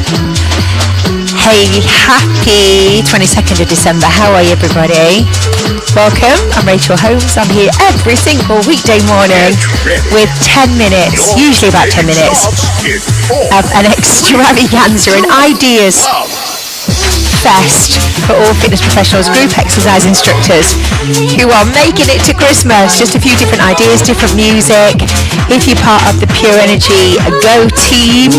Hey, happy 22nd of December. How are you, everybody? Welcome. I'm Rachel Holmes. I'm here every single weekday morning with 10 minutes, usually about 10 minutes, of an extravaganza and ideas fest for all fitness professionals, group exercise instructors who are making it to Christmas. Just a few different ideas, different music. If you're part of the Pure Energy Go team,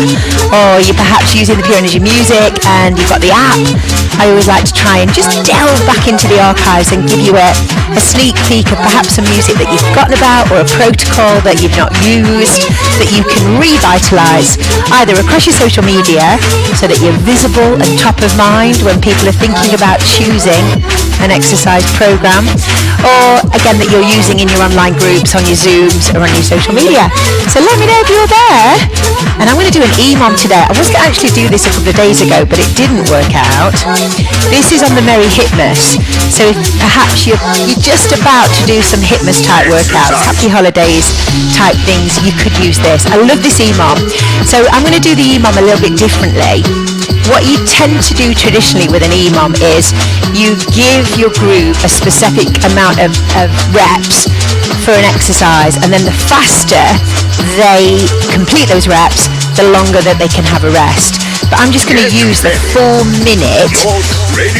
or you're perhaps using the Pure Energy music and you've got the app, I always like to try and just delve back into the archives and give you a sneak peek of perhaps some music that you've forgotten about, or a protocol that you've not used that you can revitalize either across your social media so that you're visible and top of mind when people are thinking about choosing an exercise program, or again that you're using in your online groups, on your Zooms, or on your social media. So let me know if you're there. And I'm going to do an EMOM today. I was going to actually do this a couple of days ago, but it didn't work out. This is on the Merry Hitmas. So if perhaps you're just about to do some Hitmas type workouts, happy holidays type things, you could use this. I love this EMOM. So I'm going to do the EMOM a little bit differently. What you tend to do traditionally with an EMOM is you give your group a specific amount of reps for an exercise, and then the faster they complete those reps, the longer that they can have a rest. But I'm just going to use the 4 minute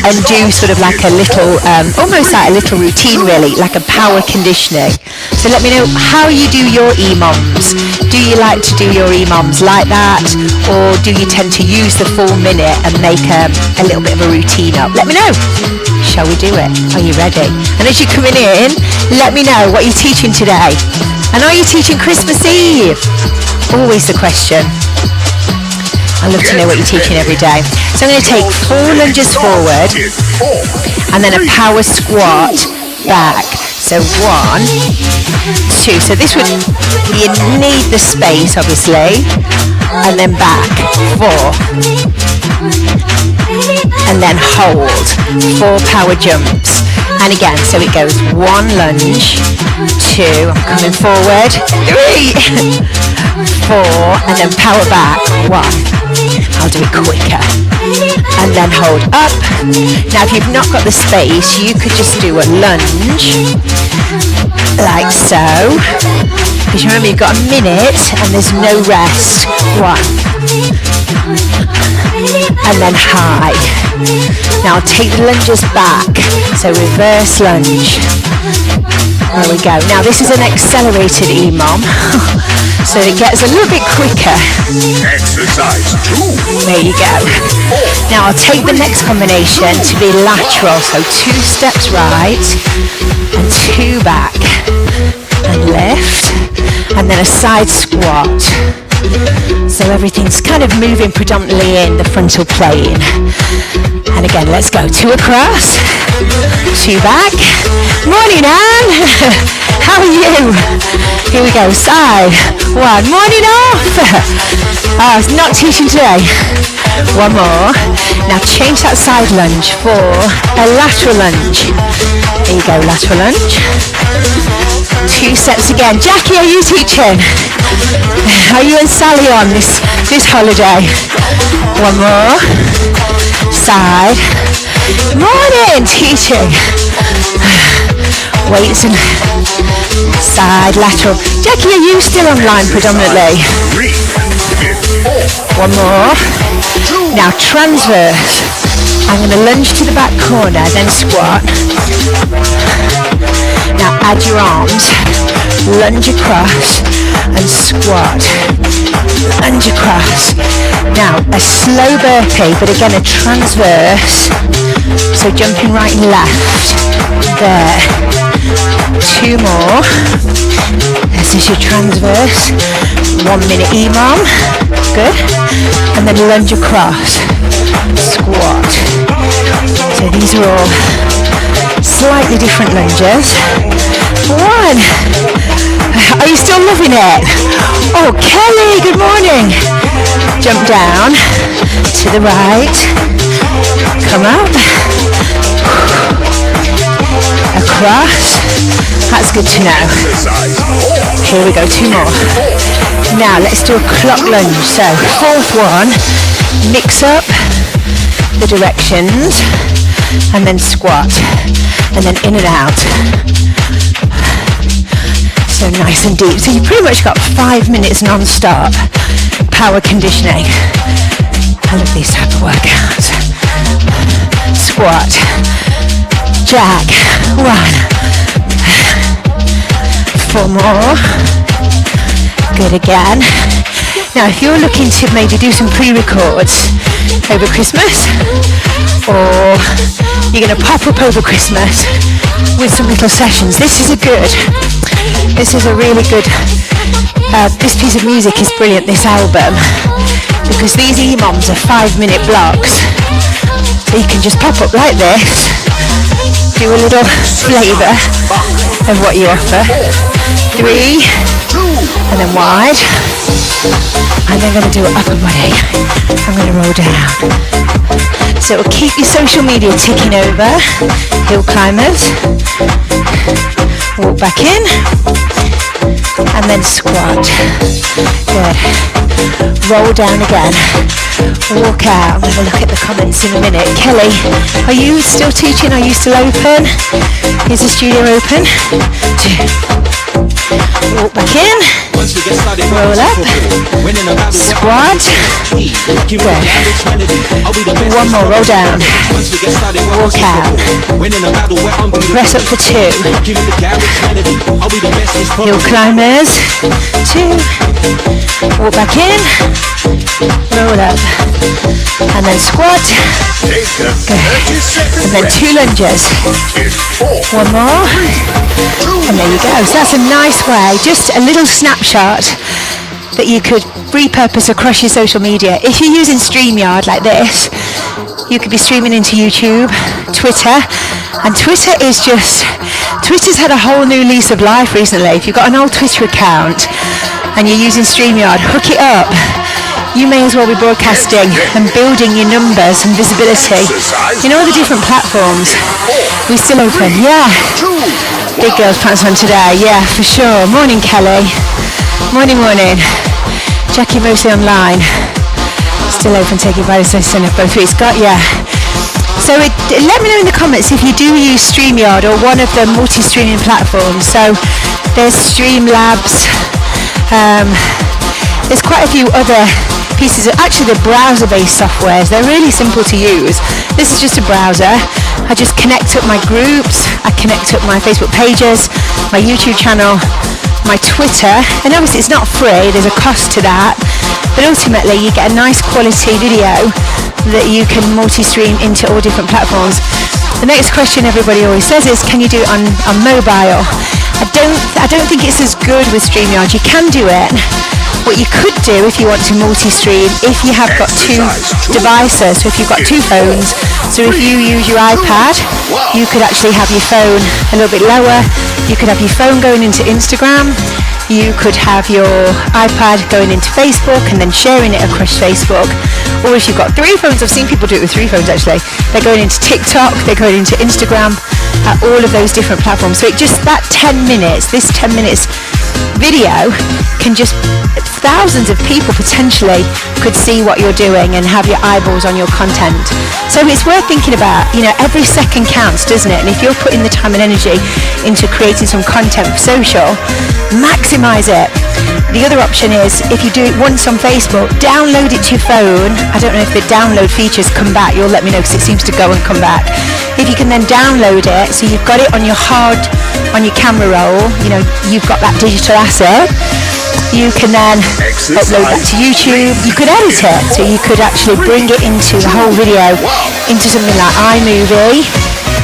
and do sort of like a little, almost like a little routine really, like a power conditioning. So let me know how you do your EMOMs. Do you like to do your EMOMs like that, or do you tend to use the 4 minute and make a little bit of a routine up? Let me know. Shall we do it? Are you ready? And as you're coming in, let me know what you're teaching today. And are you teaching Christmas Eve? Always the question. I love to know what you're teaching every day. So I'm going to take 4 lunges forward and then a power squat back. So 1, 2. So this would, you need the space obviously, and then back. 4. And then hold. 4 power jumps. And again, so it goes 1 lunge, 2, I'm coming forward, 3, 4, and then power back, 1. I'll do it quicker. And then hold up. Now if you've not got the space, you could just do a lunge, like so. Because remember, you've got a minute and there's no rest. 1. And then high. Now take the lunges back. So reverse lunge. There we go. Now this is an accelerated EMOM. So it gets a little bit quicker. Exercise 2. There you go. Now I'll take the next combination to be lateral. So 2 steps right and 2 back. And lift. And then a side squat. So everything's kind of moving predominantly in the frontal plane. And again, let's go. 2 across, 2 back. Morning, Anne. How are you? Here we go. Side. 1. Morning off. Oh, it's not teaching today. 1 more. Now change that side lunge for a lateral lunge. There you go. Lateral lunge. 2 sets again. Jackie, are you teaching? Are you and Sally on this holiday? 1 more. Side. Morning, teaching. Weights and side, lateral. Jackie, are you still online predominantly? 1 more. Now transverse. I'm going to lunge to the back corner, then squat. Now add your arms, lunge across and squat, lunge across. Now a slow burpee, but again a transverse, so jumping right and left. There. 2 more. This is your transverse. 1 minute EMOM. Good. And then lunge across, squat. So these are all slightly different lunges. 1. Are you still loving it? Oh, Kelly, good morning. Jump down to the right. Come up. Across. That's good to know. Here we go, 2 more. Now let's do a clock lunge. So 4th one mix up the directions, and then squat, and then in and out. So nice and deep. So you pretty much got 5 minutes non-stop power conditioning. I love these type of workouts. Squat, jack, 1, 4 more, good again. Now if you're looking to maybe do some pre-records over Christmas, or you're going to pop up over Christmas with some little sessions, this is a really good, this piece of music is brilliant, this album, because these EMOMs are 5-minute blocks, so you can just pop up like this, do a little flavour of what you offer, 3, and then wide, and then I'm going to do an upper body, I'm going to roll down, so it will keep your social media ticking over, hill climbers, walk back in, and then squat, good, roll down again, walk out. I'm going to look at the comments in a minute. Kelly, are you still teaching? Are you still open? Is the studio open? 2, walk back in, roll up, squat, good, 1 more, roll down, walk out, press up for 2, hill climbers, 2, walk back in, roll up, and then squat, good, and then 2 lunges, 1 more, and there you go. So that's a nice way, just a little snapshot that you could repurpose across your social media. If you're using StreamYard like this, you could be streaming into YouTube, Twitter, and Twitter's had a whole new lease of life recently. If you've got an old Twitter account and you're using StreamYard, hook it up. You may as well be broadcasting and building your numbers and visibility in all the different platforms. We still open, yeah. Big girls pants on today, yeah, for sure. Morning, Kelly. Morning. Jackie mostly online. Still open, taking advice of both weeks. Got ya. So let me know in the comments if you do use StreamYard or one of the multi-streaming platforms. So there's Streamlabs. There's quite a few other pieces of, actually the browser-based softwares, they're really simple to use. This is just a browser. I just connect up my groups, I connect up my Facebook pages, my YouTube channel, my Twitter, and obviously it's not free, there's a cost to that, but ultimately you get a nice quality video that you can multi-stream into all different platforms. The next question everybody always says is, can you do it on mobile? I don't think it's as good with StreamYard. You can do it. What you could do if you want to multi-stream, if you have got 2 devices, so if you've got 2 phones, so if you use your iPad, you could actually have your phone a little bit lower, you could have your phone going into Instagram, you could have your iPad going into Facebook and then sharing it across Facebook, or if you've got 3 phones, I've seen people do it with 3 phones actually, they're going into TikTok, they're going into Instagram, all of those different platforms. So it just, that 10 minutes, this 10 minutes video can just, thousands of people potentially could see what you're doing and have your eyeballs on your content. So it's worth thinking about, every second counts, doesn't it? And if you're putting the time and energy into creating some content for social, maximize it. The other option is, if you do it once on Facebook, download it to your phone. I don't know if the download features come back. You'll let me know because it seems to go and come back. If you can then download it, so you've got it on your camera roll, you've got that digital asset, you can then upload that to YouTube. You could edit it, so you could actually bring it into the whole video, into something like iMovie,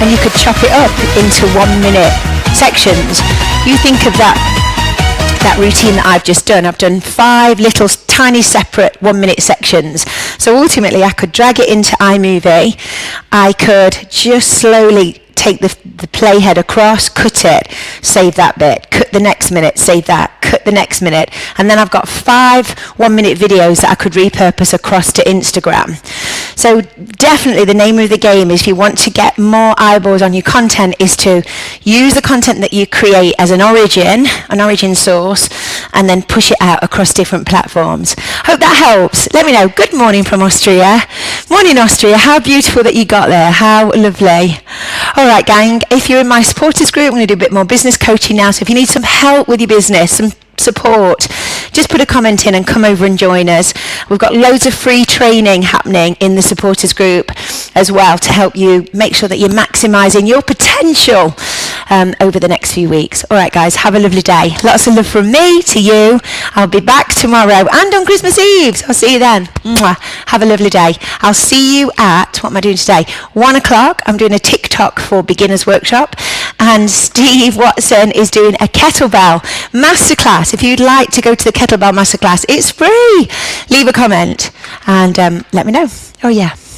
and you could chop it up into 1-minute sections. You think of that routine that I've just done. I've done 5 little tiny separate 1-minute sections. So ultimately I could drag it into iMovie. I could just slowly take the playhead across, cut it, save that bit, cut the next minute, save that, cut the next minute, and then I've got 5 1-minute videos that I could repurpose across to Instagram. So definitely the name of the game is, if you want to get more eyeballs on your content, is to use the content that you create as an origin source, and then push it out across different platforms. Hope that helps. Let me know. Good morning from Austria. Morning, Austria. How beautiful that you got there. How lovely. All right, gang. If you're in my supporters group, I'm going to do a bit more business coaching now. So if you need some help with your business, some support, just put a comment in and come over and join us. We've got loads of free training happening in the supporters group as well, to help you make sure that you're maximising your potential over the next few weeks. All right, guys, have a lovely day. Lots of love from me to you. I'll be back tomorrow and on Christmas Eve. So I'll see you then. Mwah. Have a lovely day. I'll see you at, what am I doing today? 1 o'clock. I'm doing a TikTok for beginners workshop, and Steve Watson is doing a kettlebell masterclass. If you'd like to go to the kettlebell masterclass, it's free. Leave a comment and let me know. Oh yeah.